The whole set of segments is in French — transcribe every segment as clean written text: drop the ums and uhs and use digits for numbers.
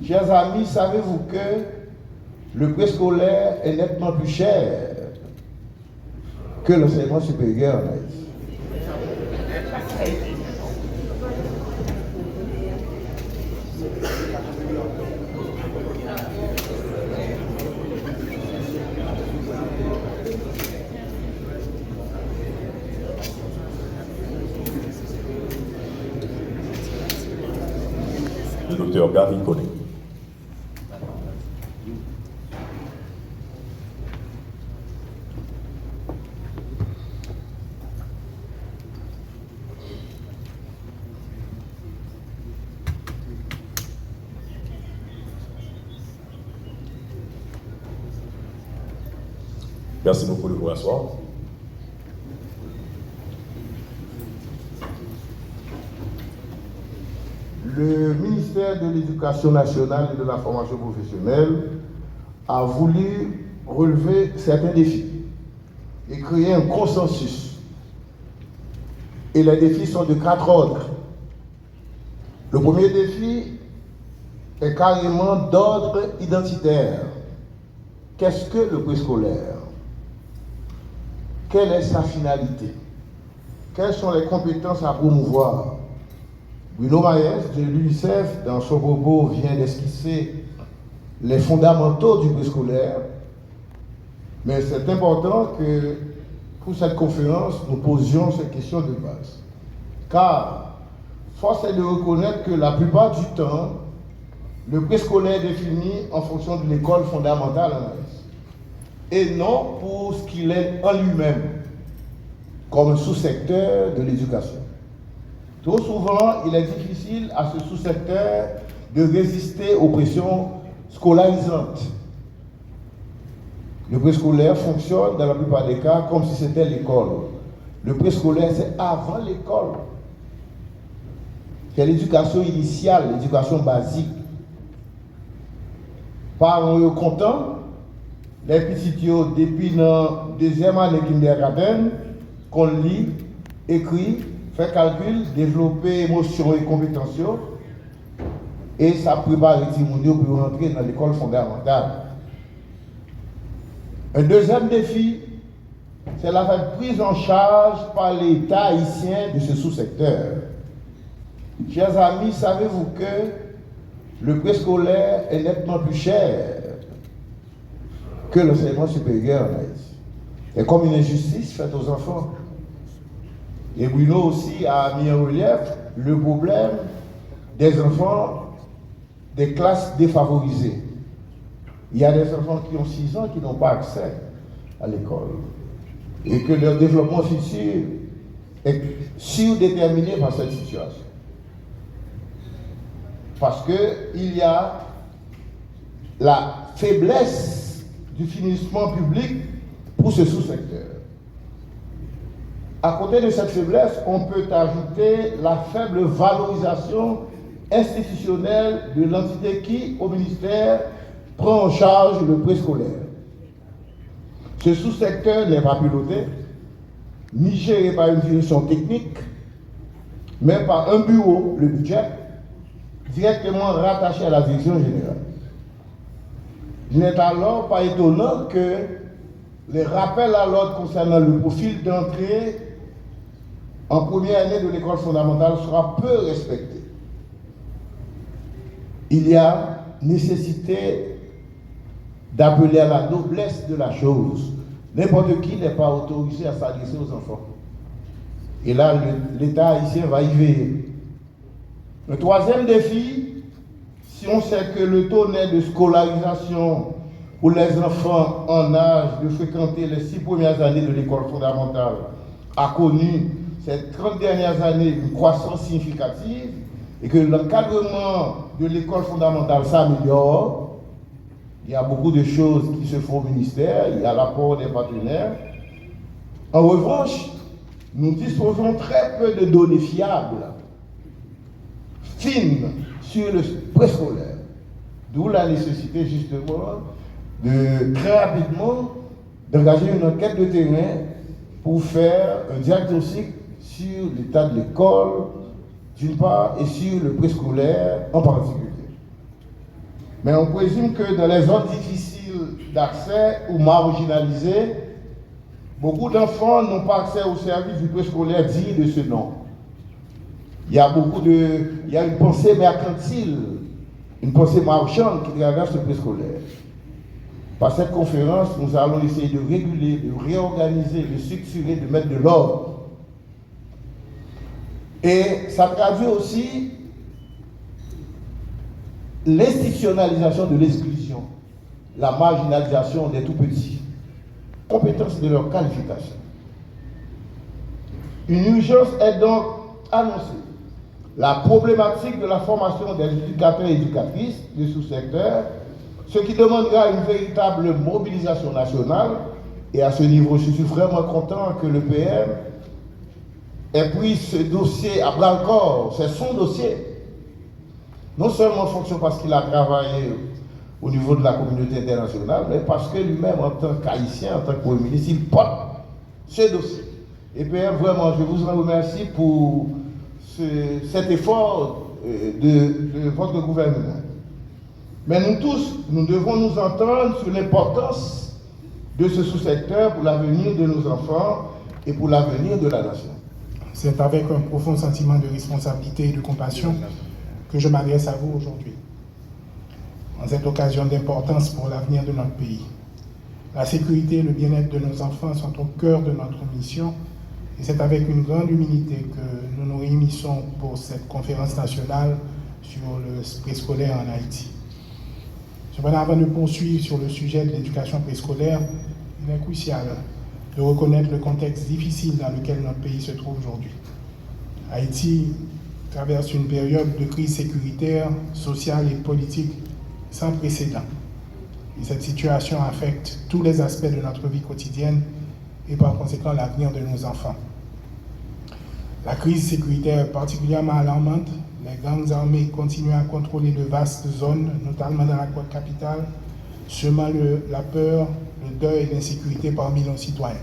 Chers amis, savez-vous que le préscolaire est nettement plus cher que l'enseignement supérieur en Haïti? Le docteur Gavin Koné. Merci beaucoup de vous asseoir. Le ministère de l'Éducation nationale et de la formation professionnelle a voulu relever certains défis et créer un consensus. Et les défis sont de 4 ordres. Le premier défi est carrément d'ordre identitaire. Qu'est-ce que le préscolaire? Quelle est sa finalité? Quelles sont les compétences à promouvoir? Bruno Maes de l'UNICEF, dans son propos, vient d'esquisser les fondamentaux du préscolaire. Mais c'est important que pour cette conférence, nous posions cette question de base. Car force est de reconnaître que la plupart du temps, le préscolaire est défini en fonction de l'école fondamentale en Haïti, et non pour ce qu'il est en lui-même, comme un sous-secteur de l'éducation. Trop souvent, il est difficile à ce sous-secteur de résister aux pressions scolarisantes. Le préscolaire fonctionne dans la plupart des cas comme si c'était l'école. Le préscolaire, c'est avant l'école. C'est l'éducation initiale, l'éducation basique. Parents contents, les petits depuis la deuxième année kindergarten, qu'on lit, écrit, fait calcul, développer émotions et compétences, et ça prépare les petits pour rentrer dans l'école fondamentale. Un deuxième défi, c'est la prise en charge par l'État haïtien de ce sous-secteur. Chers amis, savez-vous que le préscolaire est nettement plus cher que l'enseignement supérieur en Haïti? C'est comme une injustice faite aux enfants. Et Bruno aussi a mis en relief le problème des enfants des classes défavorisées. Il y a des enfants qui ont 6 ans qui n'ont pas accès à l'école et que leur développement futur est surdéterminé par cette situation. Parce qu'il y a la faiblesse du financement public pour ce sous-secteur. À côté de cette faiblesse, on peut ajouter la faible valorisation institutionnelle de l'entité qui, au ministère, prend en charge le préscolaire. Ce sous-secteur n'est pas piloté, ni géré par une direction technique, mais par un bureau, le budget, directement rattaché à la direction générale. Il n'est alors pas étonnant que les rappels à l'ordre concernant le profil d'entrée en première année de l'école fondamentale sera peu respecté. Il y a nécessité d'appeler à la noblesse de la chose. N'importe qui n'est pas autorisé à s'adresser aux enfants. Et là, l'État haïtien va y veiller. Le troisième défi, si on sait que le taux net de scolarisation pour les enfants en âge de fréquenter les 6 premières années de l'école fondamentale a connu ces 30 dernières années une croissance significative et que l'encadrement de l'école fondamentale s'améliore, il y a beaucoup de choses qui se font au ministère, il y a l'apport des partenaires. En revanche, nous disposons très peu de données fiables, fines, sur le préscolaire. D'où la nécessité justement de très rapidement d'engager une enquête de terrain pour faire un diagnostic sur l'état de l'école, d'une part, et sur le préscolaire en particulier. Mais on présume que dans les zones difficiles d'accès ou marginalisées, beaucoup d'enfants n'ont pas accès aux services du préscolaire digne de ce nom. Il y a une pensée mercantile, une pensée marchande qui traverse le préscolaire. Par cette conférence, nous allons essayer de réguler, de réorganiser, de structurer, de mettre de l'ordre. Et ça traduit aussi l'institutionnalisation de l'exclusion, la marginalisation des tout-petits, compétence de leur qualification. Une urgence est donc annoncée. La problématique de la formation des éducateurs et éducatrices du sous-secteur, ce qui demandera une véritable mobilisation nationale. Et à ce niveau, je suis vraiment content que le PM ait pris ce dossier à bras-le-corps. C'est son dossier. Non seulement en fonction parce qu'il a travaillé au niveau de la communauté internationale, mais parce que lui-même, en tant qu'haïtien, en tant que Premier ministre, il porte ce dossier. Et PM, vraiment, je vous en remercie pour cet effort de votre gouvernement. Mais nous tous, nous devons nous entendre sur l'importance de ce sous-secteur pour l'avenir de nos enfants et pour l'avenir de la nation. C'est avec un profond sentiment de responsabilité et de compassion que je m'adresse à vous aujourd'hui. En cette occasion d'importance pour l'avenir de notre pays. La sécurité et le bien-être de nos enfants sont au cœur de notre mission et c'est avec une grande humilité que nous nous réunissons pour cette conférence nationale sur le préscolaire en Haïti. Cependant, avant de poursuivre sur le sujet de l'éducation préscolaire, il est crucial de reconnaître le contexte difficile dans lequel notre pays se trouve aujourd'hui. Haïti traverse une période de crise sécuritaire, sociale et politique sans précédent. Et cette situation affecte tous les aspects de notre vie quotidienne et par conséquent l'avenir de nos enfants. La crise sécuritaire est particulièrement alarmante. Les gangs armés continuent à contrôler de vastes zones, notamment dans la côte capitale, semant la peur, le deuil et l'insécurité parmi nos citoyens.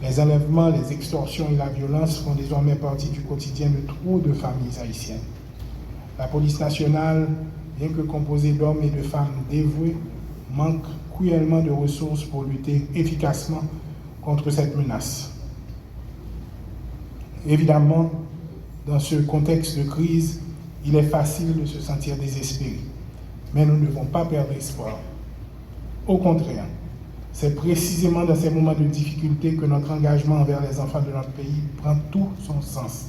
Les enlèvements, les extorsions et la violence font désormais partie du quotidien de trop de familles haïtiennes. La police nationale, bien que composée d'hommes et de femmes dévoués, manque cruellement de ressources pour lutter efficacement contre cette menace. Évidemment, dans ce contexte de crise, il est facile de se sentir désespéré. Mais nous ne devons pas perdre espoir. Au contraire, c'est précisément dans ces moments de difficulté que notre engagement envers les enfants de notre pays prend tout son sens.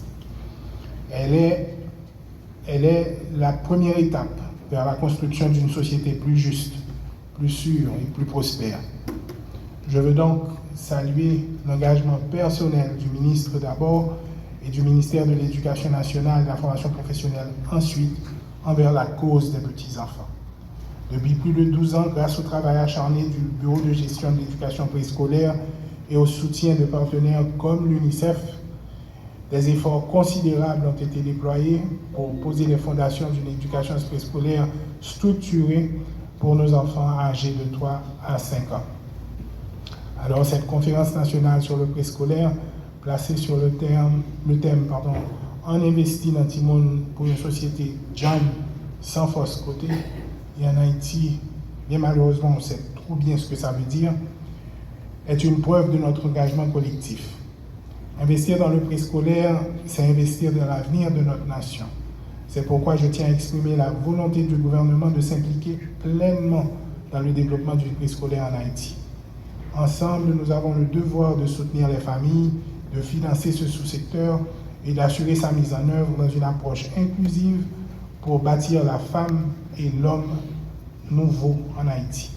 Elle est la première étape vers la construction d'une société plus juste, plus sûre et plus prospère. Je veux donc saluer l'engagement personnel du ministre d'abord et du ministère de l'Éducation nationale et de la formation professionnelle ensuite envers la cause des petits-enfants. Depuis plus de 12 ans, grâce au travail acharné du Bureau de gestion de l'éducation préscolaire et au soutien de partenaires comme l'UNICEF, des efforts considérables ont été déployés pour poser les fondations d'une éducation préscolaire structurée pour nos enfants âgés de 3 à 5 ans. Alors, cette conférence nationale sur le préscolaire, placée sur le thème On investit dans le monde pour une société jeune, sans force côté, et en Haïti, bien malheureusement, on sait trop bien ce que ça veut dire, est une preuve de notre engagement collectif. Investir dans le préscolaire, c'est investir dans l'avenir de notre nation. C'est pourquoi je tiens à exprimer la volonté du gouvernement de s'impliquer pleinement dans le développement du préscolaire en Haïti. Ensemble, nous avons le devoir de soutenir les familles, de financer ce sous-secteur et d'assurer sa mise en œuvre dans une approche inclusive pour bâtir la femme et l'homme nouveau en Haïti.